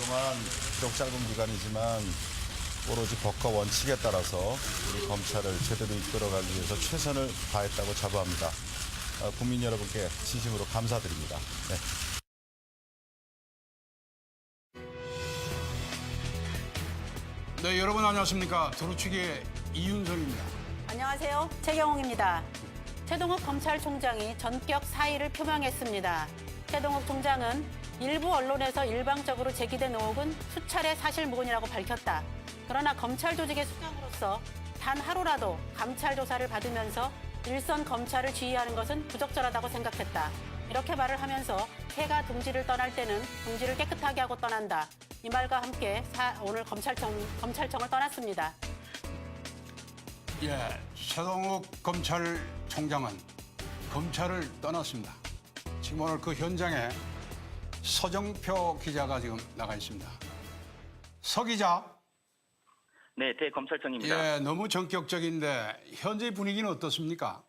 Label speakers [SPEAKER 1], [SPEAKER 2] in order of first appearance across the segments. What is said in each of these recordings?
[SPEAKER 1] 그동안 비록 짧은 기간이지만 오로지 법과 원칙에 따라서 우리 검찰을 제대로 이끌어가기 위해서 최선을 다했다고 자부합니다. 국민 여러분께 진심으로 감사드립니다. 네.
[SPEAKER 2] 네, 여러분 안녕하십니까. 도루치기의 이윤석입니다.
[SPEAKER 3] 안녕하세요. 최경홍입니다. 최동욱 검찰총장이 전격 사의를 표명했습니다. 최동욱 총장은 일부 언론에서 일방적으로 제기된 의혹은 수차례 사실무근이라고 밝혔다. 그러나 검찰 조직의 수장으로서 단 하루라도 감찰 조사를 받으면서 일선 검찰을 지휘하는 것은 부적절하다고 생각했다. 이렇게 말을 하면서 새가 둥지를 떠날 때는 둥지를 깨끗하게 하고 떠난다. 이 말과 함께 오늘 검찰청을 떠났습니다.
[SPEAKER 2] 예, 최동욱 검찰총장은 검찰을 떠났습니다. 지금 오늘 그 현장에 서정표 기자가 지금 나가 있습니다. 서 기자.
[SPEAKER 4] 네, 대검찰청입니다.
[SPEAKER 2] 예, 너무 전격적인데 현재 분위기는 어떻습니까?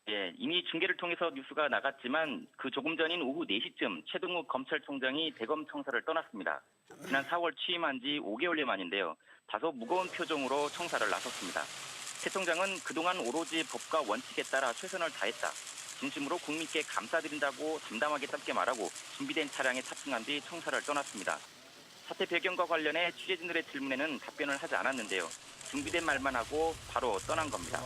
[SPEAKER 4] 예, 이미 중계를 통해서 뉴스가 나갔지만 그 조금 전인 오후 4시쯤 최동욱 검찰총장이 대검 청사를 떠났습니다. 지난 4월 취임한 지 5개월여 만인데요. 다소 무거운 표정으로 청사를 나섰습니다. 최 총장은 그동안 오로지 법과 원칙에 따라 최선을 다했다. 진심으로 국민께 감사드린다고 담담하게 말하고 준비된 차량에 탑승한 뒤 청사를 떠났습니다. 사태 배경과 관련해 취재진들의 질문에는 답변을 하지 않았는데요. 준비된 말만 하고 바로 떠난 겁니다.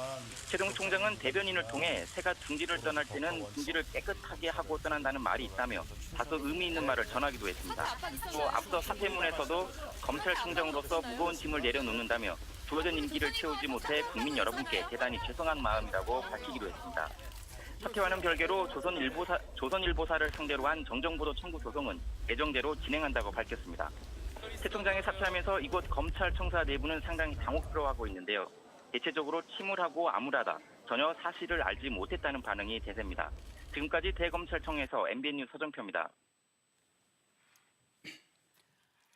[SPEAKER 4] 최동욱 총장은 대변인을 통해 새가 둥지를 떠날 때는 둥지를 깨끗하게 하고 떠난다는 말이 있다며 다소 의미 있는 말을 전하기도 했습니다. 또 앞서 사퇴문에서도 검찰총장으로서 무거운 짐을 내려놓는다며 주어진 임기를 채우지 못해 국민 여러분께 대단히 죄송한 마음이라고 밝히기도 했습니다. 사퇴와는 별개로 조선일보사를 상대로 한 정정보도 청구 소송은 예정대로 진행한다고 밝혔습니다. 최 총장이 사퇴하면서 이곳 검찰청사 내부는 상당히 당혹스러워하고 있는데요. 대체적으로 침울하고 암울하다, 전혀 사실을 알지 못했다는 반응이 대세입니다. 지금까지 대검찰청에서 MBN 뉴스 서정표입니다.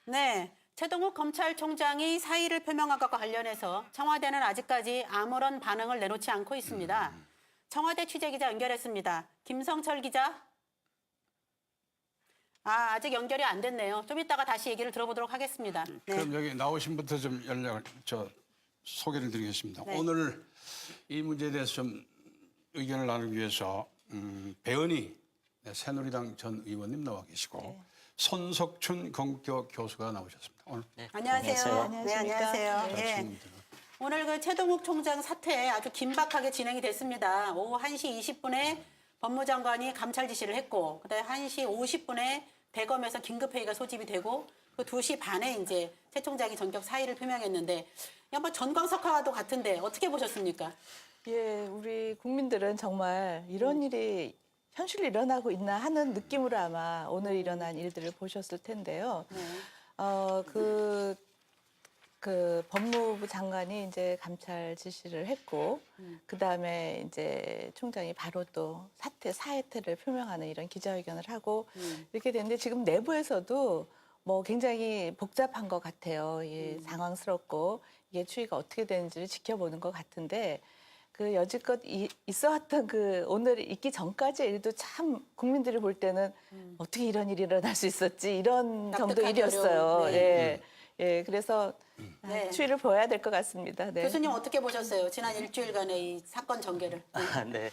[SPEAKER 3] 네, 최동욱 검찰총장이 사의를 표명한 것과 관련해서 청와대는 아직까지 아무런 반응을 내놓지 않고 있습니다. 청와대 취재기자 연결했습니다. 김성철 기자. 아직 연결이 안 됐네요. 좀 이따가 다시 얘기를 들어보도록 하겠습니다. 네.
[SPEAKER 2] 그럼 여기 나오신 분부터 좀 소개를 드리겠습니다.
[SPEAKER 3] 네.
[SPEAKER 2] 오늘 이 문제에 대해서 좀 의견을 나누기 위해서 배은희 새누리당 전 의원님 나와 계시고
[SPEAKER 3] 네.
[SPEAKER 2] 손석춘 건국교 교수가 나오셨습니다. 오늘
[SPEAKER 3] 안녕하세요. 네, 안녕하세요.
[SPEAKER 2] 자,
[SPEAKER 3] 예.
[SPEAKER 2] 질문드려.
[SPEAKER 3] 오늘 그 최동욱 총장 사퇴 아주 긴박하게 진행이 됐습니다. 오후 1시 20분에 법무장관이 감찰 지시를 했고, 그다음에 1시 50분에 대검에서 긴급회의가 소집이 되고, 그 2시 반에 이제 최 총장이 전격 사의를 표명했는데, 한번 전광석화도 같은데 어떻게 보셨습니까?
[SPEAKER 5] 예, 우리 국민들은 정말 이런 일이 현실로 일어나고 있나 하는 느낌으로 아마 오늘 일어난 일들을 보셨을 텐데요.
[SPEAKER 3] 네.
[SPEAKER 5] 그 법무부 장관이 이제 감찰 지시를 했고, 그 다음에 이제 총장이 바로 또 사퇴를 표명하는 이런 기자회견을 하고 이렇게 됐는데 지금 내부에서도 뭐 굉장히 복잡한 것 같아요. 예, 상황스럽고 이게 추이가 어떻게 되는지를 지켜보는 것 같은데 그 여지껏 있어왔던 그 오늘 있기 전까지의 일도 참 국민들이 볼 때는 어떻게 이런 일이 일어날 수 있었지 이런 정도
[SPEAKER 3] 납득하기
[SPEAKER 5] 일이었어요.
[SPEAKER 3] 어려운, 네.
[SPEAKER 5] 예. 예, 그래서
[SPEAKER 3] 네.
[SPEAKER 5] 추이를 보여야 될 것 같습니다. 네.
[SPEAKER 3] 교수님 어떻게 보셨어요? 지난 일주일간의 이 사건 전개를.
[SPEAKER 6] 네.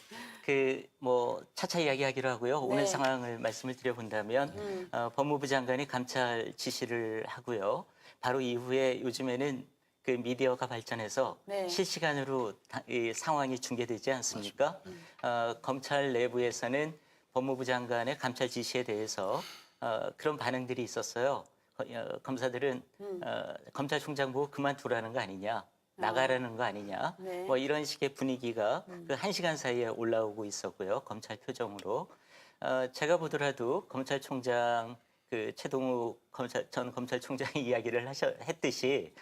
[SPEAKER 6] 차차 이야기하기로 하고요.
[SPEAKER 3] 네.
[SPEAKER 6] 오늘 상황을 말씀을 드려본다면, 법무부 장관이 감찰 지시를 하고요. 바로 이후에 요즘에는 그 미디어가 발전해서
[SPEAKER 3] 네.
[SPEAKER 6] 실시간으로 이 상황이 중계되지 않습니까? 검찰 내부에서는 법무부 장관의 감찰 지시에 대해서 그런 반응들이 있었어요. 검사들은 검찰총장 보고 그만두라는 거 아니냐, 나가라는 거 아니냐,
[SPEAKER 3] 네.
[SPEAKER 6] 뭐 이런 식의 분위기가 그 1시간 사이에 올라오고 있었고요. 검찰 표정으로. 제가 보더라도 검찰총장 그 최동욱 전 검찰총장이 이야기를 했듯이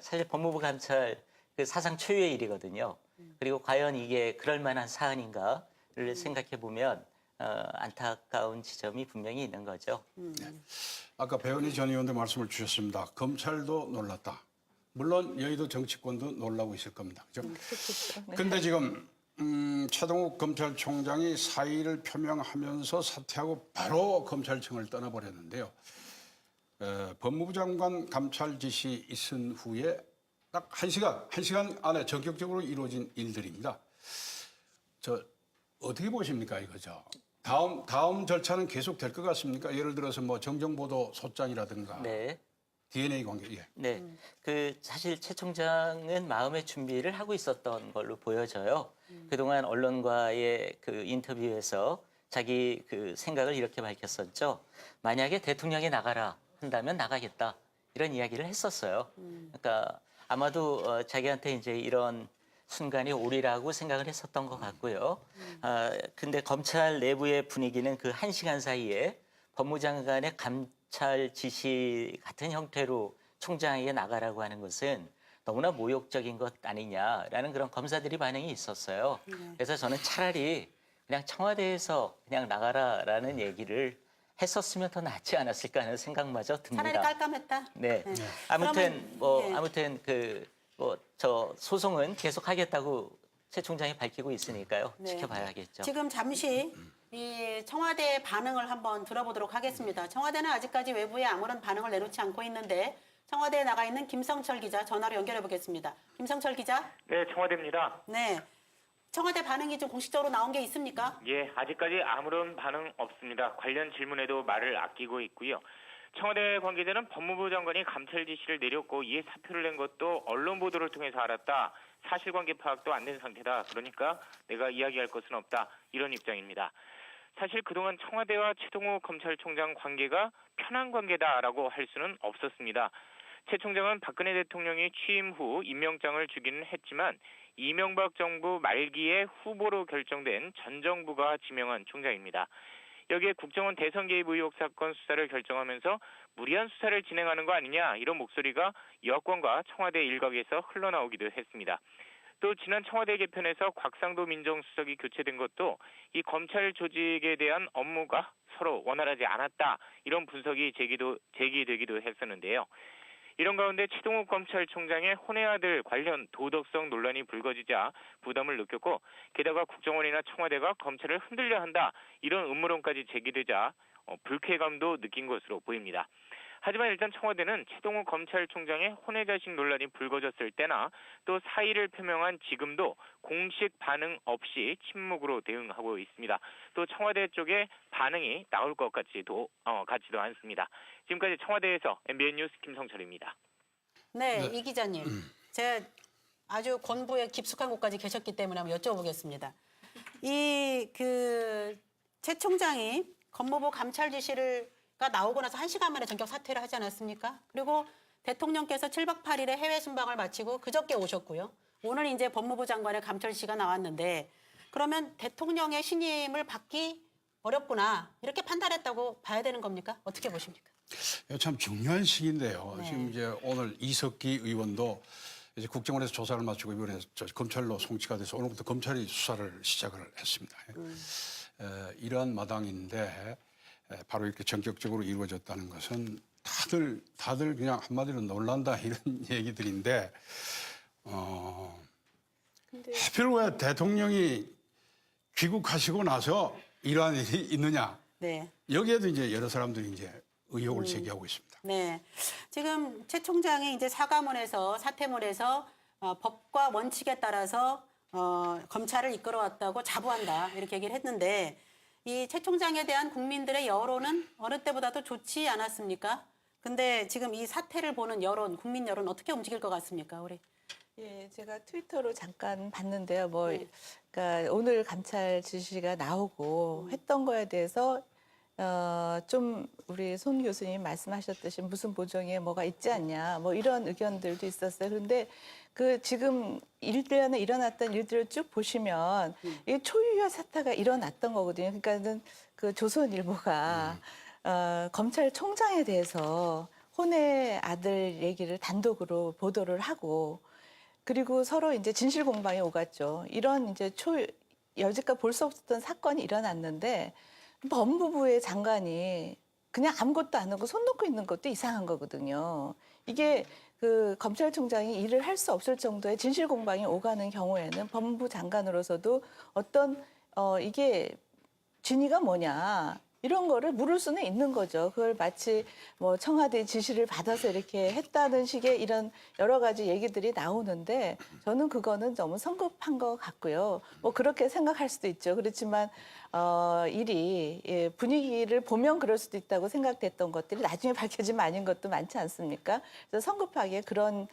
[SPEAKER 6] 사실 법무부 감찰 그 사상 초유의 일이거든요. 그리고 과연 이게 그럴 만한 사안인가를 생각해 보면 안타까운 지점이 분명히 있는 거죠.
[SPEAKER 2] 아까 배은희 전 의원도 말씀을 주셨습니다. 검찰도 놀랐다. 물론 여의도 정치권도 놀라고 있을 겁니다. 그죠? 근데 지금 최동욱 검찰총장이 사의를 표명하면서 사퇴하고 바로 검찰청을 떠나버렸는데요. 법무부 장관 감찰 지시 있은 후에 딱 1시간 안에 전격적으로 이루어진 일들입니다. 저 어떻게 보십니까 이거죠? 다음 절차는 계속 될 것 같습니까? 예를 들어서 뭐 정정보도 소장이라든가
[SPEAKER 6] 네.
[SPEAKER 2] DNA 관계. 예.
[SPEAKER 6] 네. 그 사실 최 총장은 마음의 준비를 하고 있었던 걸로 보여져요. 그동안 언론과의 그 인터뷰에서 자기 그 생각을 이렇게 밝혔었죠. 만약에 대통령이 나가라 한다면 나가겠다. 이런 이야기를 했었어요. 그러니까 아마도 자기한테 이제 이런 순간이 오리라고 생각을 했었던 것 같고요. 근데 검찰 내부의 분위기는 그 1시간 사이에 법무장관의 감찰 지시 같은 형태로 총장에게 나가라고 하는 것은 너무나 모욕적인 것 아니냐라는 그런 검사들이 반응이 있었어요. 그래서 저는 차라리 그냥 청와대에서 그냥 나가라라는 얘기를 했었으면 더 낫지 않았을까 하는 생각마저 듭니다.
[SPEAKER 3] 차라리 깔끔했다.
[SPEAKER 6] 네.
[SPEAKER 3] 네.
[SPEAKER 6] 아무튼
[SPEAKER 3] 그러면, 예.
[SPEAKER 6] 아무튼 저 소송은 계속 하겠다고 최 총장이 밝히고 있으니까요.
[SPEAKER 3] 네.
[SPEAKER 6] 지켜봐야겠죠.
[SPEAKER 3] 지금 잠시 이 청와대의 반응을 한번 들어보도록 하겠습니다. 청와대는 아직까지 외부에 아무런 반응을 내놓지 않고 있는데 청와대에 나가 있는 김성철 기자 전화로 연결해 보겠습니다. 김성철 기자.
[SPEAKER 7] 네, 청와대입니다.
[SPEAKER 3] 네. 청와대 반응이 좀 공식적으로 나온 게 있습니까?
[SPEAKER 7] 예, 아직까지 아무런 반응 없습니다. 관련 질문에도 말을 아끼고 있고요. 청와대 관계자는 법무부 장관이 감찰 지시를 내렸고 이에 사표를 낸 것도 언론 보도를 통해서 알았다. 사실관계 파악도 안 된 상태다. 그러니까 내가 이야기할 것은 없다. 이런 입장입니다. 사실 그동안 청와대와 최동호 검찰총장 관계가 편한 관계다라고 할 수는 없었습니다. 최 총장은 박근혜 대통령이 취임 후 임명장을 주기는 했지만 이명박 정부 말기에 후보로 결정된 전 정부가 지명한 총장입니다. 여기에 국정원 대선 개입 의혹 사건 수사를 결정하면서 무리한 수사를 진행하는 거 아니냐 이런 목소리가 여권과 청와대 일각에서 흘러나오기도 했습니다. 또 지난 청와대 개편에서 곽상도 민정수석이 교체된 것도 이 검찰 조직에 대한 업무가 서로 원활하지 않았다 이런 분석이 제기되기도 했었는데요. 이런 가운데 최동욱 검찰총장의 혼외 아들 관련 도덕성 논란이 불거지자 부담을 느꼈고 게다가 국정원이나 청와대가 검찰을 흔들려 한다 이런 음모론까지 제기되자 불쾌감도 느낀 것으로 보입니다. 하지만 일단 청와대는 최동욱 검찰총장의 혼외 자식 논란이 불거졌을 때나 또 사의를 표명한 지금도 공식 반응 없이 침묵으로 대응하고 있습니다. 또 청와대 쪽에 반응이 나올 것 같지도 않습니다. 지금까지 청와대에서 MBN 뉴스 김성철입니다.
[SPEAKER 3] 네, 이 기자님. 제가 아주 권부에 깊숙한 곳까지 계셨기 때문에 한번 여쭤보겠습니다. 최 총장이 법무부 감찰 지시가 나오고 나서 1시간 만에 전격 사퇴를 하지 않았습니까? 그리고 대통령께서 7박 8일의 해외 순방을 마치고 그저께 오셨고요. 오늘 이제 법무부 장관의 감찰 지시가 나왔는데 그러면 대통령의 신임을 받기 어렵구나 이렇게 판단했다고 봐야 되는 겁니까? 어떻게 보십니까?
[SPEAKER 2] 참 중요한 시기인데요.
[SPEAKER 3] 네.
[SPEAKER 2] 지금 이제 오늘 이석기 의원도 이제 국정원에서 조사를 마치고 이번에 검찰로 송치가 돼서 오늘부터 검찰이 수사를 시작을 했습니다. 이러한 마당인데 바로 이렇게 전격적으로 이루어졌다는 것은 다들 그냥 한마디로 놀란다 이런 얘기들인데 하필 왜 대통령이 귀국하시고 나서 이러한 일이 있느냐?
[SPEAKER 3] 네.
[SPEAKER 2] 여기에도 이제 여러 사람들이 이제 의혹을 제기하고 있습니다.
[SPEAKER 3] 네. 지금 최 총장이 이제 사퇴문에서 법과 원칙에 따라서 검찰을 이끌어왔다고 자부한다 이렇게 얘기를 했는데 이 최 총장에 대한 국민들의 여론은 어느 때보다도 좋지 않았습니까? 근데 지금 이 사태를 보는 여론, 국민 여론 어떻게 움직일 것 같습니까, 우리?
[SPEAKER 5] 예, 제가 트위터로 잠깐 봤는데요. 그러니까 오늘 감찰 지시가 나오고 했던 거에 대해서 좀 우리 손 교수님 말씀하셨듯이 무슨 보정에 뭐가 있지 않냐, 뭐 이런 의견들도 있었어요. 그런데 그 지금 일련에 일어났던 일들을 쭉 보시면 이 초유의 사태가 일어났던 거거든요. 그러니까는 그 조선일보가 검찰총장에 대해서 혼외 아들 얘기를 단독으로 보도를 하고 그리고 서로 이제 진실 공방이 오갔죠. 이런 이제 여지껏 볼 수 없었던 사건이 일어났는데 법무부의 장관이 그냥 아무것도 안 하고 손 놓고 있는 것도 이상한 거거든요. 이게 그 검찰총장이 일을 할 수 없을 정도의 진실 공방이 오가는 경우에는 법무부 장관으로서도 어떤 이게 진위가 뭐냐 이런 거를 물을 수는 있는 거죠. 그걸 마치 뭐 청와대 지시를 받아서 이렇게 했다는 식의 이런 여러 가지 얘기들이 나오는데 저는 그거는 너무 성급한 것 같고요. 뭐 그렇게 생각할 수도 있죠. 그렇지만 일이 분위기를 보면 그럴 수도 있다고 생각됐던 것들이 나중에 밝혀지면 아닌 것도 많지 않습니까? 그래서 성급하게 그런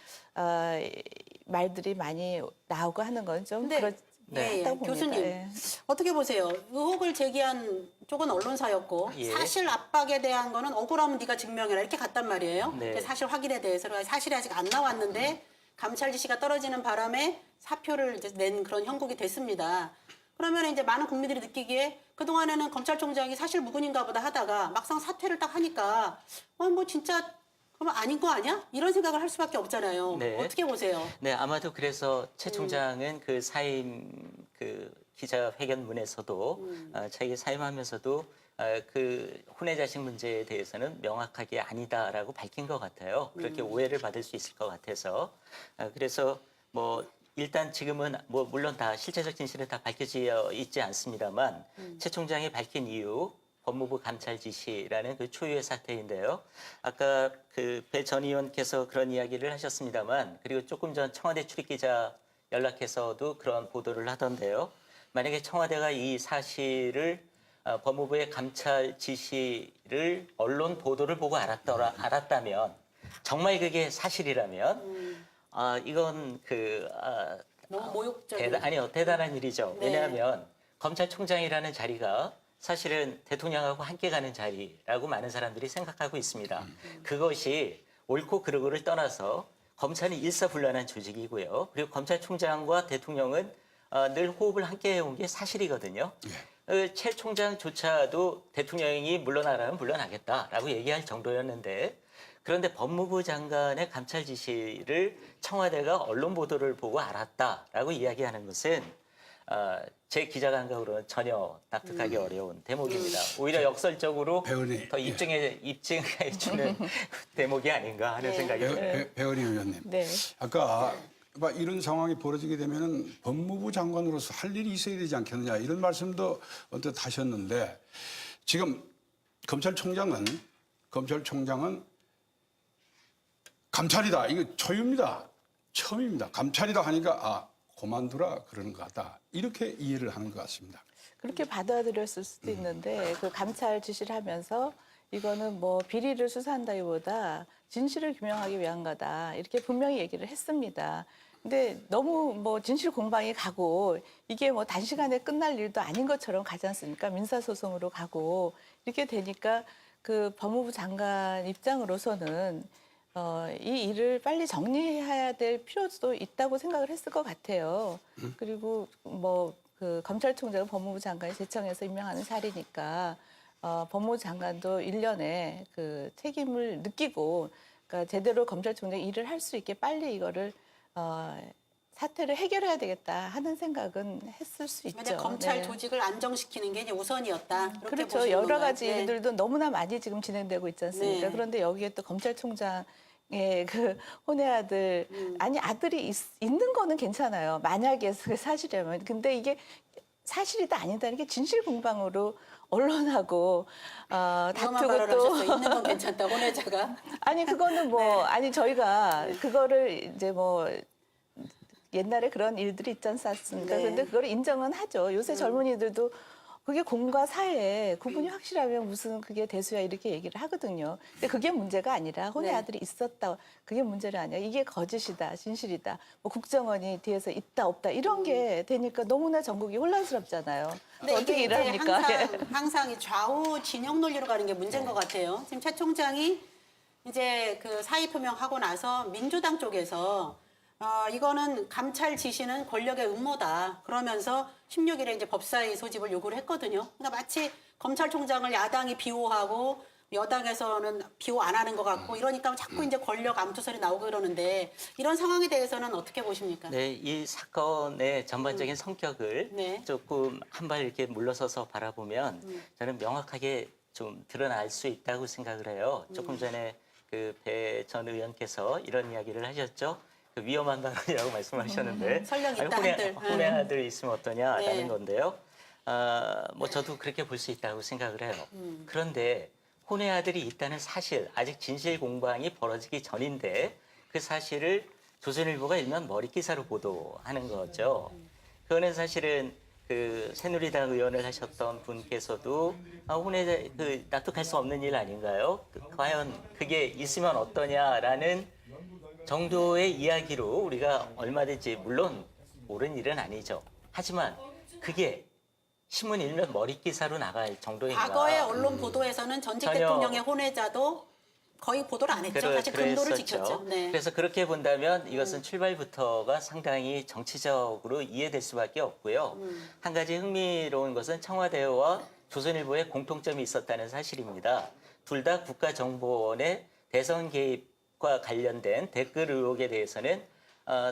[SPEAKER 5] 말들이 많이 나오고 하는 건 좀
[SPEAKER 3] 근데
[SPEAKER 5] 그렇.
[SPEAKER 3] 예,
[SPEAKER 5] 했다고 봅니다.
[SPEAKER 3] 교수님
[SPEAKER 5] 예.
[SPEAKER 3] 어떻게 보세요? 의혹을 제기한 쪽은 언론사였고
[SPEAKER 6] 예.
[SPEAKER 3] 사실 압박에 대한 거는 억울하면 네가 증명해라 이렇게 갔단 말이에요.
[SPEAKER 6] 네.
[SPEAKER 3] 그 사실 확인에 대해서는 사실이 아직 안 나왔는데 감찰 지시가 떨어지는 바람에 사표를 이제 낸 그런 형국이 됐습니다. 그러면 이제 많은 국민들이 느끼기에 그동안에는 검찰총장이 사실 무근인가 보다 하다가 막상 사퇴를 딱 하니까 뭐 진짜 그러면 아닌 거 아니야? 이런 생각을 할 수밖에 없잖아요.
[SPEAKER 6] 네.
[SPEAKER 3] 어떻게 보세요?
[SPEAKER 6] 네, 아마도 그래서 최 총장은 그 사임 그 기자회견문에서도 자기 사임하면서도 그 혼외자식 문제에 대해서는 명확하게 아니다라고 밝힌 것 같아요. 그렇게 오해를 받을 수 있을 것 같아서 그래서 뭐 일단 지금은 뭐 물론 다 실체적 진실은 다 밝혀져 있지 않습니다만 최 총장이 밝힌 이유. 법무부 감찰 지시라는 그 초유의 사태인데요. 아까 그 배 전 의원께서 그런 이야기를 하셨습니다만 그리고 조금 전 청와대 출입기자 연락해서도 그런 보도를 하던데요. 만약에 청와대가 이 사실을 법무부의 감찰 지시를 언론 보도를 보고 알았다면 정말 그게 사실이라면 이건
[SPEAKER 3] 너무 모욕적인.
[SPEAKER 6] 대단한 일이죠.
[SPEAKER 3] 네.
[SPEAKER 6] 왜냐하면 검찰총장이라는 자리가 사실은 대통령하고 함께 가는 자리라고 많은 사람들이 생각하고 있습니다. 그것이 옳고 그르고를 떠나서 검찰은 일사불란한 조직이고요. 그리고 검찰총장과 대통령은 늘 호흡을 함께 해온 게 사실이거든요. 최 총장조차도 대통령이 물러나라면 물러나겠다라고 얘기할 정도였는데 그런데 법무부 장관의 감찰 지시를 청와대가 언론 보도를 보고 알았다라고 이야기하는 것은 제 기자 감각으로는 전혀 납득하기 어려운 대목입니다. 오히려 역설적으로
[SPEAKER 2] 배우님,
[SPEAKER 6] 더 입증해주는 대목이 아닌가 하는 생각이 들어요.
[SPEAKER 2] 배은희 의원님.
[SPEAKER 5] 네.
[SPEAKER 2] 아까 막 이런 상황이 벌어지게 되면은 법무부 장관으로서 할 일이 있어야 되지 않겠느냐 이런 말씀도 언뜻 하셨는데 지금 검찰총장은 감찰이다. 이거 초유입니다. 처음입니다. 감찰이다 하니까 그만두라 그러는 것 같다. 이렇게 이해를 하는 것 같습니다.
[SPEAKER 5] 그렇게 받아들였을 수도 있는데 그 감찰 지시를 하면서 이거는 뭐 비리를 수사한다기보다 진실을 규명하기 위한 거다. 이렇게 분명히 얘기를 했습니다. 근데 너무 뭐 진실 공방이 가고 이게 뭐 단시간에 끝날 일도 아닌 것처럼 가지 않습니까? 민사소송으로 가고 이렇게 되니까 그 법무부 장관 입장으로서는 이 일을 빨리 정리해야 될 필요도 있다고 생각을 했을 것 같아요. 그리고 뭐 그 검찰총장은 법무부 장관이 제청해서 임명하는 자리니까 법무부 장관도 일련의 그 책임을 느끼고 그러니까 제대로 검찰총장이 일을 할 수 있게 빨리 이거를 사태를 해결해야 되겠다 하는 생각은 했을 수 있죠.
[SPEAKER 3] 만약 검찰
[SPEAKER 5] 네.
[SPEAKER 3] 조직을 안정시키는 게 이제 우선이었다. 그렇게
[SPEAKER 5] 그렇죠.
[SPEAKER 3] 보시는
[SPEAKER 5] 여러
[SPEAKER 3] 건가요?
[SPEAKER 5] 가지
[SPEAKER 3] 네.
[SPEAKER 5] 일들도 너무나 많이 지금 진행되고 있지 않습니까?
[SPEAKER 3] 네.
[SPEAKER 5] 그런데 여기에 또 검찰총장의 그 혼외 아들, 아니 아들이 있는 거는 괜찮아요. 만약에 그 사실이라면. 근데 이게 사실이다 아니다는 게 진실 공방으로 언론하고
[SPEAKER 3] 위험한
[SPEAKER 5] 다투고
[SPEAKER 3] 발언을
[SPEAKER 5] 또
[SPEAKER 3] 하셨어요. 있는 건 괜찮다. 혼외자가.
[SPEAKER 5] 아니 그거는 뭐 아니 저희가 그거를 이제 뭐 옛날에 그런 일들이 있지 않습니까?
[SPEAKER 3] 네.
[SPEAKER 5] 그런데 그걸 인정은 하죠. 요새 젊은이들도 그게 공과 사회 구분이 확실하면 무슨 그게 대수야 이렇게 얘기를 하거든요. 근데 그게 문제가 아니라 혼외
[SPEAKER 3] 네.
[SPEAKER 5] 아들이 있었다. 그게 문제가 아니라 이게 거짓이다, 진실이다. 뭐 국정원이 뒤에서 있다 없다 이런 게 되니까 너무나 전국이 혼란스럽잖아요.
[SPEAKER 3] 근데
[SPEAKER 5] 어떻게
[SPEAKER 3] 이게
[SPEAKER 5] 일을
[SPEAKER 3] 이제
[SPEAKER 5] 합니까?
[SPEAKER 3] 항상 이 좌우 진영 논리로 가는 게 문제인 것 같아요. 지금 최 총장이 이제 그 사의 표명하고 나서 민주당 쪽에서 이거는 감찰 지시는 권력의 음모다. 그러면서 16일에 이제 법사위 소집을 요구를 했거든요. 그러니까 마치 검찰총장을 야당이 비호하고 여당에서는 비호 안 하는 것 같고 이러니까 자꾸 이제 권력 암투설이 나오고 그러는데 이런 상황에 대해서는 어떻게 보십니까?
[SPEAKER 6] 네, 이 사건의 전반적인 성격을
[SPEAKER 3] 네.
[SPEAKER 6] 조금 한 발 이렇게 물러서서 바라보면 저는 명확하게 좀 드러날 수 있다고 생각을 해요. 조금 전에 그 배 전 의원께서 이런 이야기를 하셨죠. 그 위험한 발언이라고 말씀하셨는데
[SPEAKER 3] 설령 있다
[SPEAKER 6] 아니,
[SPEAKER 3] 한들.
[SPEAKER 6] 혼외 아들 있으면 어떠냐라는
[SPEAKER 3] 네.
[SPEAKER 6] 건데요. 뭐 저도 그렇게 볼 수 있다고 생각을 해요. 그런데 혼외 아들이 있다는 사실, 아직 진실 공방이 벌어지기 전인데 그 사실을 조선일보가 일면 머리 기사로 보도하는 거죠. 그거는 사실은 그 새누리당 의원을 하셨던 분께서도 혼외 납득할 수 없는 일 아닌가요? 과연 그게 있으면 어떠냐라는 정도의 이야기로 우리가 얼마든지, 물론 옳은 일은 아니죠. 하지만 그게 신문 일면 머리 기사로 나갈 정도인가?
[SPEAKER 3] 과거의 언론 보도에서는 전직
[SPEAKER 6] 전혀-
[SPEAKER 3] 대통령의 혼외자도 거의 보도를 안 했죠. 사실 근도를
[SPEAKER 6] 그랬었죠.
[SPEAKER 3] 지켰죠. 네.
[SPEAKER 6] 그래서 그렇게 본다면 이것은 출발부터가 상당히 정치적으로 이해될 수밖에 없고요. 한 가지 흥미로운 것은 청와대와 조선일보의 공통점이 있었다는 사실입니다. 둘 다 국가정보원의 대선 개입과 관련된 댓글 의혹에 대해서는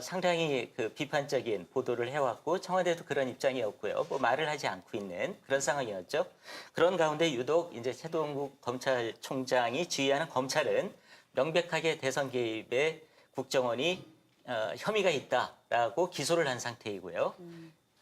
[SPEAKER 6] 상당히 그 비판적인 보도를 해왔고 청와대도 그런 입장이었고요. 뭐 말을 하지 않고 있는 그런 상황이었죠. 그런 가운데 유독 이제 최동국 검찰총장이 지휘하는 검찰은 명백하게 대선 개입에 국정원이 혐의가 있다라고 기소를 한 상태이고요.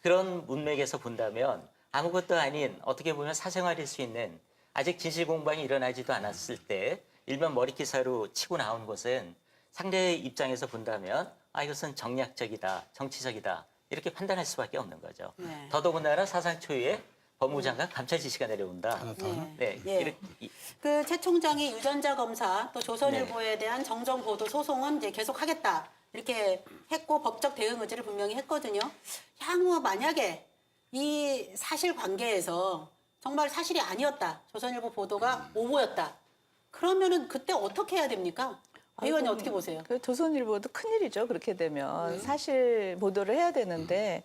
[SPEAKER 6] 그런 문맥에서 본다면 아무것도 아닌 어떻게 보면 사생활일 수 있는 아직 진실 공방이 일어나지도 않았을 때 일면 머리 기사로 치고 나온 것은 상대의 입장에서 본다면 이것은 정략적이다, 정치적이다 이렇게 판단할 수밖에 없는 거죠.
[SPEAKER 3] 네.
[SPEAKER 6] 더더군다나 사상 초유의 법무장관 감찰 지시가 내려온다. 네,
[SPEAKER 3] 예.
[SPEAKER 6] 이렇게
[SPEAKER 3] 그 최 총장이 유전자 검사 또 조선일보에 대한 정정 보도 소송은 이제 계속하겠다 이렇게 했고 법적 대응 의지를 분명히 했거든요. 향후 만약에 이 사실 관계에서 정말 사실이 아니었다, 조선일보 보도가 오보였다. 그러면은 그때 어떻게 해야 됩니까? 의원님 어떻게 보세요?
[SPEAKER 5] 그 조선일보도 큰일이죠. 그렇게 되면 사실 보도를 해야 되는데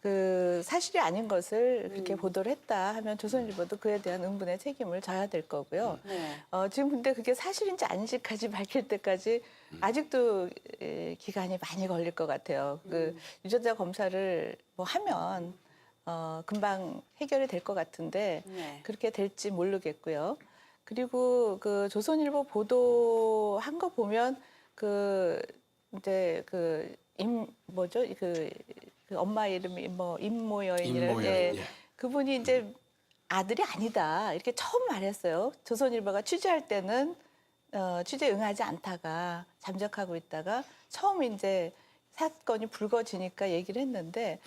[SPEAKER 5] 그 사실이 아닌 것을 그렇게 보도를 했다 하면 조선일보도 그에 대한 응분의 책임을 져야 될 거고요.
[SPEAKER 3] 네.
[SPEAKER 5] 지금 근데 그게 사실인지 아닌지까지 밝힐 때까지 아직도 기간이 많이 걸릴 것 같아요. 그 유전자 검사를 뭐 하면 금방 해결이 될 것 같은데
[SPEAKER 3] 네.
[SPEAKER 5] 그렇게 될지 모르겠고요. 그리고 그 조선일보 보도한 거 보면 그 이제 그 뭐죠 그 엄마 이름이 뭐 임모 여인이라는
[SPEAKER 2] 임모 여인, 예.
[SPEAKER 5] 그분이 이제 아들이 아니다 이렇게 처음 말했어요. 조선일보가 취재할 때는 취재 응하지 않다가 잠적하고 있다가 처음 이제 사건이 불거지니까 얘기를 했는데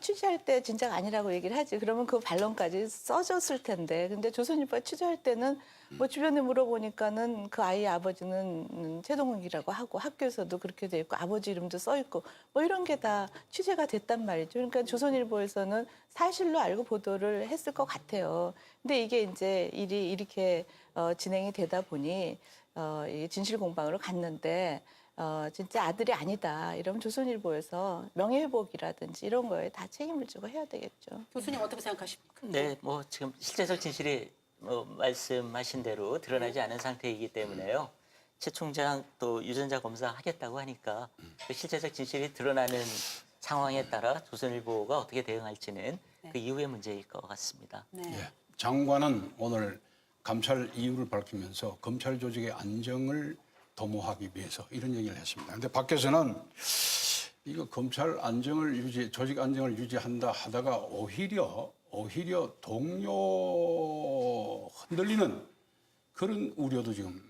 [SPEAKER 5] 취재할 때 진작 아니라고 얘기를 하지. 그러면 그 반론까지 써줬을 텐데. 근데 조선일보가 취재할 때는 뭐 주변에 물어보니까는 그 아이의 아버지는 최동욱이라고 하고 학교에서도 그렇게 돼 있고 아버지 이름도 써 있고 뭐 이런 게 다 취재가 됐단 말이죠. 그러니까 조선일보에서는 사실로 알고 보도를 했을 것 같아요. 근데 이게 이제 일이 이렇게 진행이 되다 보니 이게 진실 공방으로 갔는데 진짜 아들이 아니다. 이러면 조선일보에서 명예회복이라든지 이런 거에 다 책임을 지고 해야 되겠죠.
[SPEAKER 3] 교수님 어떻게 생각하십니까?
[SPEAKER 6] 네, 뭐 지금 실제적 진실이 말씀하신 대로 드러나지 않은 상태이기 때문에요. 최 총장 또 유전자 검사 하겠다고 하니까 그 실제적 진실이 드러나는 상황에 따라 조선일보가 어떻게 대응할지는 그 이후의 문제일 것 같습니다.
[SPEAKER 3] 네.
[SPEAKER 2] 예. 장관은 오늘 감찰 이유를 밝히면서 검찰 조직의 안정을 도모하기 위해서 이런 얘기를 했습니다. 근데 밖에서는 이거 검찰 안정을 조직 안정을 유지한다 하다가 오히려 동료 흔들리는 그런 우려도 지금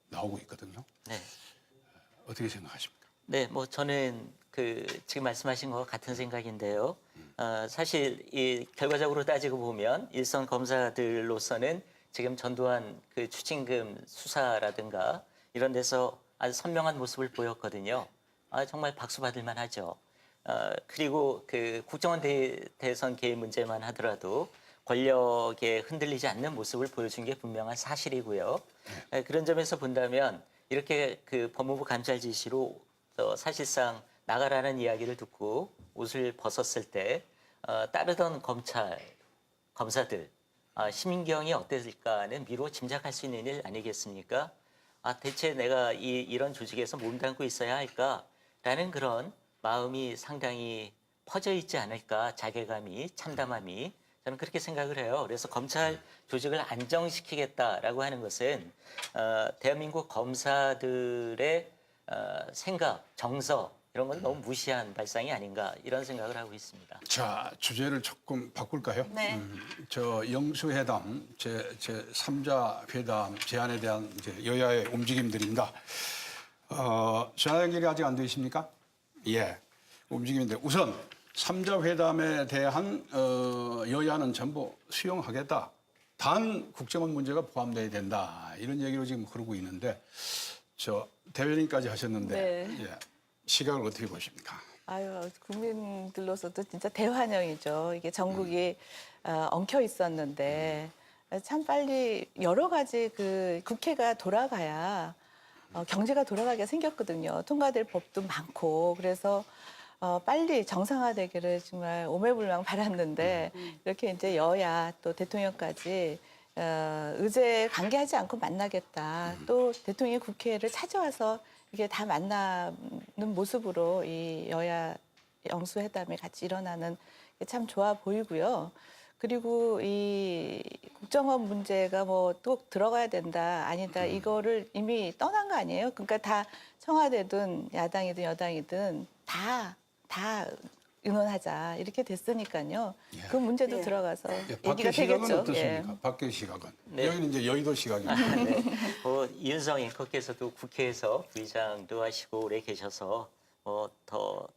[SPEAKER 2] 나오고 있거든요.
[SPEAKER 6] 네.
[SPEAKER 2] 어떻게 생각하십니까?
[SPEAKER 6] 네, 뭐 저는 그 지금 말씀하신 것과 같은 생각인데요. 사실 이 결과적으로 따지고 보면 일선 검사들로서는 지금 전두환 그 추징금 수사라든가 이런 데서 아주 선명한 모습을 보였거든요. 정말 박수 받을 만하죠. 그리고 그 국정원 대선 개입 문제만 하더라도 권력에 흔들리지 않는 모습을 보여준 게 분명한 사실이고요. 그런 점에서 본다면 이렇게 그 법무부 감찰 지시로 사실상 나가라는 이야기를 듣고 옷을 벗었을 때 따르던 검사들 심경이 어땠을까는 미루어 짐작할 수 있는 일 아니겠습니까? 대체 내가 이런 조직에서 몸담고 있어야 할까라는 그런 마음이 상당히 퍼져 있지 않을까, 자괴감이, 참담함이 저는 그렇게 생각을 해요. 그래서 검찰 조직을 안정시키겠다라고 하는 것은 대한민국 검사들의 생각, 정서 이런 건 너무 무시한 발상이 아닌가 이런 생각을 하고 있습니다.
[SPEAKER 2] 자, 주제를 조금 바꿀까요?
[SPEAKER 3] 네.
[SPEAKER 2] 저 영수회담, 제 3자 회담 제안에 대한 이제 여야의 움직임들입니다. 전화 연결이 아직 안 되십니까? 예, 움직임인데 우선 3자 회담에 대한 여야는 전부 수용하겠다. 단 국정원 문제가 포함돼야 된다. 이런 얘기로 지금 흐르고 있는데 저 대변인까지 하셨는데
[SPEAKER 5] 네.
[SPEAKER 2] 예, 시각을 어떻게 보십니까?
[SPEAKER 5] 아유, 국민들로서도 진짜 대환영이죠. 이게 전국이 엉켜 있었는데 참 빨리 여러 가지 그 국회가 돌아가야 경제가 돌아가게 생겼거든요. 통과될 법도 많고 그래서 빨리 정상화되기를 정말 오매불망 바랐는데 이렇게 이제 여야 또 대통령까지 의제 관계하지 않고 만나겠다. 또 대통령이 국회를 찾아와서 이게 다 만나는 모습으로 이 여야 영수회담이 같이 일어나는 게 참 좋아 보이고요. 그리고 이 국정원 문제가 뭐 또 들어가야 된다, 아니다, 이거를 이미 떠난 거 아니에요? 그러니까 다 청와대든 야당이든 여당이든 다 의논하자 이렇게 됐으니까요. 그 문제도 들어가서
[SPEAKER 2] 예,
[SPEAKER 5] 얘기가
[SPEAKER 2] 밖의 시각은
[SPEAKER 5] 되겠죠.
[SPEAKER 2] 어떻습니까? 밖의 시각은.
[SPEAKER 6] 네.
[SPEAKER 2] 여기는 이제 여의도 시각입니다.
[SPEAKER 6] 네. 이윤성 앵커께서도 국회에서 부의장도 하시고 오래 계셔서 더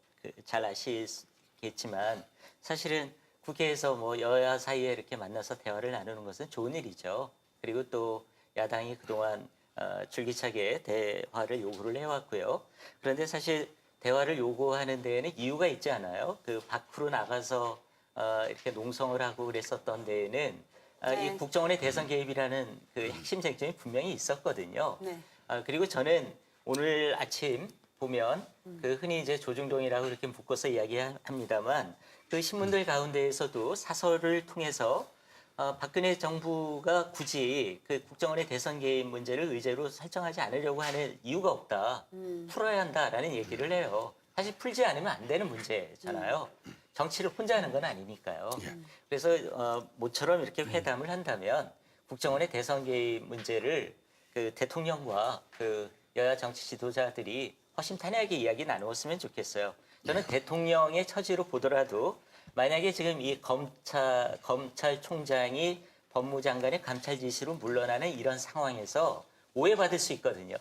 [SPEAKER 6] 잘 아시겠지만 사실은 국회에서 뭐 여야 사이에 이렇게 만나서 대화를 나누는 것은 좋은 일이죠. 그리고 또 야당이 그동안 줄기차게 대화를 요구를 해왔고요. 그런데 사실 대화를 요구하는 데에는 이유가 있지 않아요? 그 밖으로 나가서 이렇게 농성을 하고 그랬었던 데에는 이 국정원의 대선 개입이라는 그 핵심 쟁점이 분명히 있었거든요.
[SPEAKER 3] 네.
[SPEAKER 6] 그리고 저는 오늘 아침 보면 그 흔히 이제 조중동이라고 이렇게 묶어서 이야기합니다만 그 신문들 가운데에서도 사설을 통해서 박근혜 정부가 굳이 그 국정원의 대선 개입 문제를 의제로 설정하지 않으려고 하는 이유가 없다. 풀어야 한다라는 얘기를 해요. 사실 풀지 않으면 안 되는 문제잖아요. 정치를 혼자 하는 건 아니니까요. 그래서 모처럼 이렇게 회담을 한다면 국정원의 대선 개입 문제를 그 대통령과 그 여야 정치 지도자들이 허심탄회하게 이야기 나누었으면 좋겠어요. 저는 대통령의 처지로 보더라도 만약에 지금 이 검찰총장이 법무장관의 감찰 지시로 물러나는 이런 상황에서 오해받을 수 있거든요.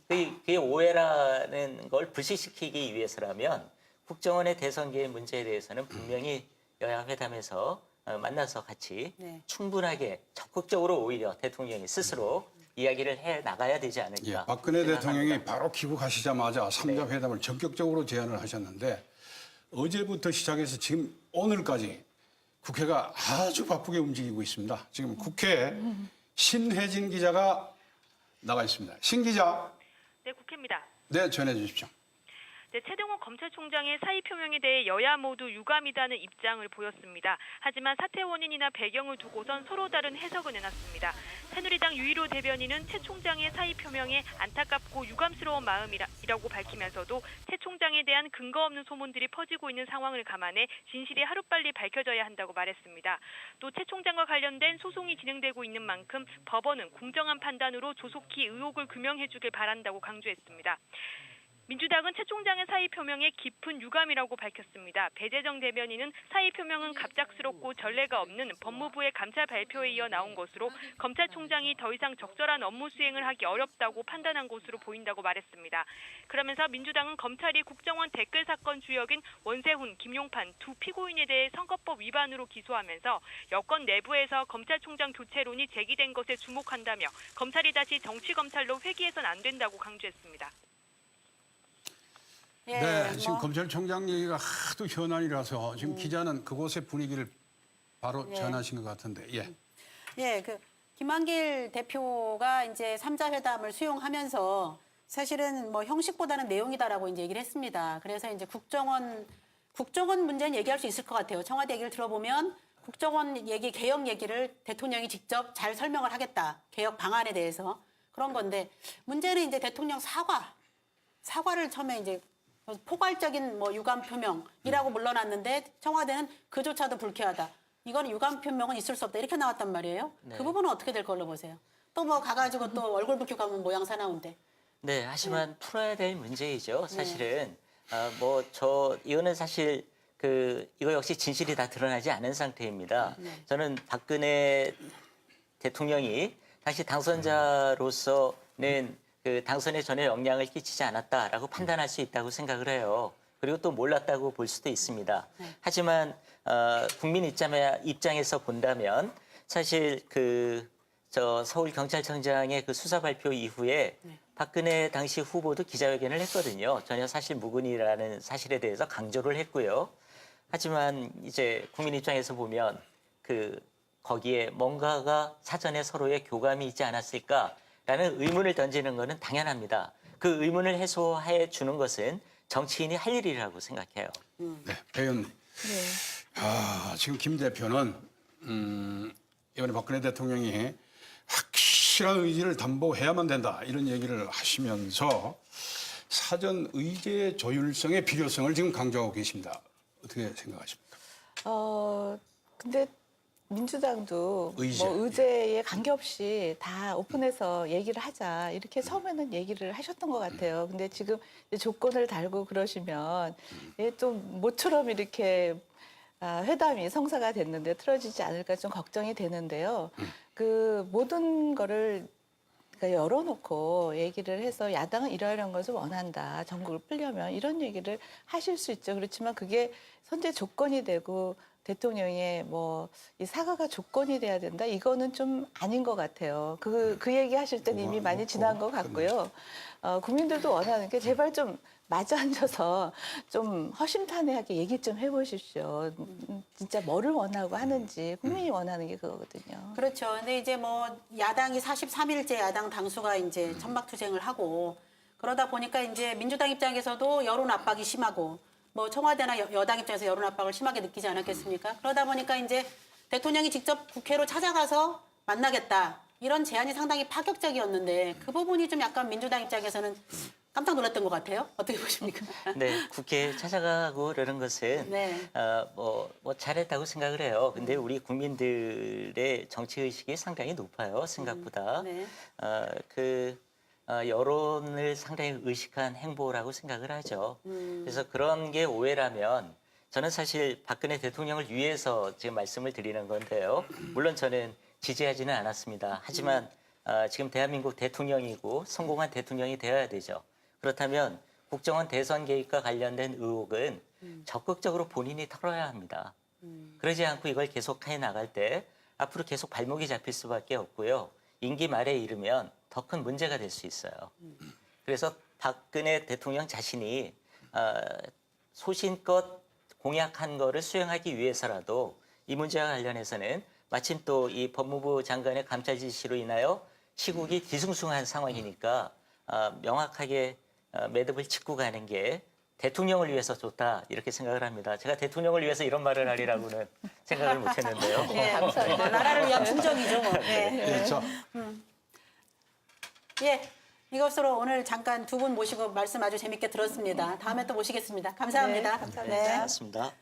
[SPEAKER 6] 그게 오해라는 걸 불식시키기 위해서라면 국정원의 대선 개입 문제에 대해서는 분명히 여야 회담에서 만나서 같이 충분하게 적극적으로 오히려 대통령이 스스로 이야기를 해 나가야 되지 않을까.
[SPEAKER 2] 예, 박근혜
[SPEAKER 6] 생각합니다.
[SPEAKER 2] 대통령이 바로 귀국하시자마자 3자 회담을 전격적으로 제안을 하셨는데 어제부터 시작해서 지금 오늘까지 국회가 아주 바쁘게 움직이고 있습니다. 지금 국회에 신혜진 기자가 나가 있습니다. 신 기자,
[SPEAKER 8] 네, 국회입니다.
[SPEAKER 2] 네, 전해 주십시오.
[SPEAKER 8] 네, 최동욱 검찰총장의 사의 표명에 대해 여야 모두 유감이다는 입장을 보였습니다. 하지만 사퇴 원인이나 배경을 두고선 서로 다른 해석을 내놨습니다. 새누리당 유일호 대변인은 최 총장의 사의 표명에 안타깝고 유감스러운 마음이라고 밝히면서도 최 총장에 대한 근거 없는 소문들이 퍼지고 있는 상황을 감안해 진실이 하루빨리 밝혀져야 한다고 말했습니다. 또 최 총장과 관련된 소송이 진행되고 있는 만큼 법원은 공정한 판단으로 조속히 의혹을 규명해주길 바란다고 강조했습니다. 민주당은 최 총장의 사의 표명에 깊은 유감이라고 밝혔습니다. 배재정 대변인은 사의 표명은 갑작스럽고 전례가 없는 법무부의 감찰 발표에 이어 나온 것으로 검찰총장이 더 이상 적절한 업무 수행을 하기 어렵다고 판단한 것으로 보인다고 말했습니다. 그러면서 민주당은 검찰이 국정원 댓글 사건 주역인 원세훈, 김용판 두 피고인에 대해 선거법 위반으로 기소하면서 여권 내부에서 검찰총장 교체론이 제기된 것에 주목한다며 검찰이 다시 정치검찰로 회귀해선 안 된다고 강조했습니다.
[SPEAKER 3] 예,
[SPEAKER 2] 네, 지금 검찰총장 얘기가 하도 현안이라서 지금 기자는 그곳의 분위기를 바로 전하신 것 같은데, 예.
[SPEAKER 3] 예, 그 김한길 대표가 이제 3자 회담을 수용하면서 사실은 뭐 형식보다는 내용이다라고 이제 얘기를 했습니다. 그래서 이제 국정원 문제는 얘기할 수 있을 것 같아요. 청와대 얘기를 들어보면 국정원 얘기, 개혁 얘기를 대통령이 직접 잘 설명을 하겠다. 개혁 방안에 대해서. 그런 건데 문제는 이제 대통령 사과를 처음에 이제 포괄적인 뭐 유감 표명이라고 물러났는데 청와대는 그조차도 불쾌하다. 이건 유감 표명은 있을 수 없다. 이렇게 나왔단 말이에요.
[SPEAKER 6] 네.
[SPEAKER 3] 그 부분은 어떻게 될 걸로 보세요? 또 뭐 가가지고 또 얼굴 붉히고 가면 모양 사나운데.
[SPEAKER 6] 네, 하지만 풀어야 될 문제이죠. 사실은 이거는 사실 이거 역시 진실이 다 드러나지 않은 상태입니다. 저는 박근혜 대통령이 당시 당선자로서는 당선에 전혀 영향을 끼치지 않았다라고 판단할 수 있다고 생각을 해요. 그리고 또 몰랐다고 볼 수도 있습니다. 하지만 국민 입장에서 본다면 사실 서울경찰청장의 수사 발표 이후에 박근혜 당시 후보도 기자회견을 했거든요. 전혀 사실 무근이라는 사실에 대해서 강조를 했고요. 하지만 이제 국민 입장에서 보면 거기에 뭔가가 사전에 서로의 교감이 있지 않았을까라는 의문을 던지는 것은 당연합니다. 그 의문을 해소해 주는 것은 정치인이 할 일이라고 생각해요.
[SPEAKER 2] 네, 배 의원님. 지금 김 대표는 이번에 박근혜 대통령이 확실한 의지를 담보해야만 된다 이런 얘기를 하시면서 사전 의제 조율성의 필요성을 지금 강조하고 계십니다. 어떻게 생각하십니까?
[SPEAKER 5] 근데 민주당도
[SPEAKER 2] 의제.
[SPEAKER 5] 의제에 관계없이 다 오픈해서 얘기를 하자 이렇게 처음에는 얘기를 하셨던 것 같아요. 근데 지금 이제 조건을 달고 그러시면 또 모처럼 이렇게 회담이 성사가 됐는데 틀어지지 않을까 좀 걱정이 되는데요. 모든 거를 열어놓고 얘기를 해서 야당은 이러이러한 것을 원한다. 전국을 풀려면 이런 얘기를 하실 수 있죠. 그렇지만 그게 선제 조건이 되고 대통령의 이 사과가 조건이 돼야 된다. 이거는 좀 아닌 것 같아요. 그 얘기 하실 때는 이미 많이 지난 것 같고요. 국민들도 원하는 게 제발 좀 마주 앉아서 좀 허심탄회하게 얘기 좀 해보십시오. 진짜 뭐를 원하고 하는지 국민이 원하는 게 그거거든요.
[SPEAKER 3] 그렇죠. 근데 이제 야당이 43일째 야당 당수가 이제 천막투쟁을 하고 그러다 보니까 이제 민주당 입장에서도 여론 압박이 심하고 청와대나 여당 입장에서 여론 압박을 심하게 느끼지 않았겠습니까? 그러다 보니까 이제 대통령이 직접 국회로 찾아가서 만나겠다. 이런 제안이 상당히 파격적이었는데 그 부분이 좀 약간 민주당 입장에서는 깜짝 놀랐던 것 같아요. 어떻게 보십니까?
[SPEAKER 6] 네, 국회에 찾아가고 그러는 것은
[SPEAKER 3] 네.
[SPEAKER 6] 잘했다고 생각을 해요. 근데 우리 국민들의 정치 의식이 상당히 높아요, 생각보다.
[SPEAKER 3] 네.
[SPEAKER 6] 여론을 상당히 의식한 행보라고 생각을 하죠. 그래서 그런 게 오해라면 저는 사실 박근혜 대통령을 위해서 지금 말씀을 드리는 건데요. 물론 저는 지지하지는 않았습니다. 하지만 지금 대한민국 대통령이고 성공한 대통령이 되어야 되죠. 그렇다면 국정원 대선 개입과 관련된 의혹은 적극적으로 본인이 털어야 합니다. 그러지 않고 이걸 계속 해 나갈 때 앞으로 계속 발목이 잡힐 수밖에 없고요. 임기 말에 이르면 더 큰 문제가 될 수 있어요. 그래서 박근혜 대통령 자신이 소신껏 공약한 거를 수행하기 위해서라도 이 문제와 관련해서는 마침 또 이 법무부 장관의 감찰 지시로 인하여 시국이 뒤숭숭한 상황이니까 명확하게 매듭을 짚고 가는 게 대통령을 위해서 좋다 이렇게 생각을 합니다. 제가 대통령을 위해서 이런 말을 하리라고는 생각을 못했는데요.
[SPEAKER 3] 네, 감사합니다. 나라를 위한 충정이죠. 네.
[SPEAKER 2] 그렇죠.
[SPEAKER 3] 예, 이것으로 오늘 잠깐 두 분 모시고 말씀 아주 재밌게 들었습니다. 다음에 또 모시겠습니다. 감사합니다.
[SPEAKER 5] 네, 감사합니다.
[SPEAKER 3] 네.
[SPEAKER 6] 고맙습니다.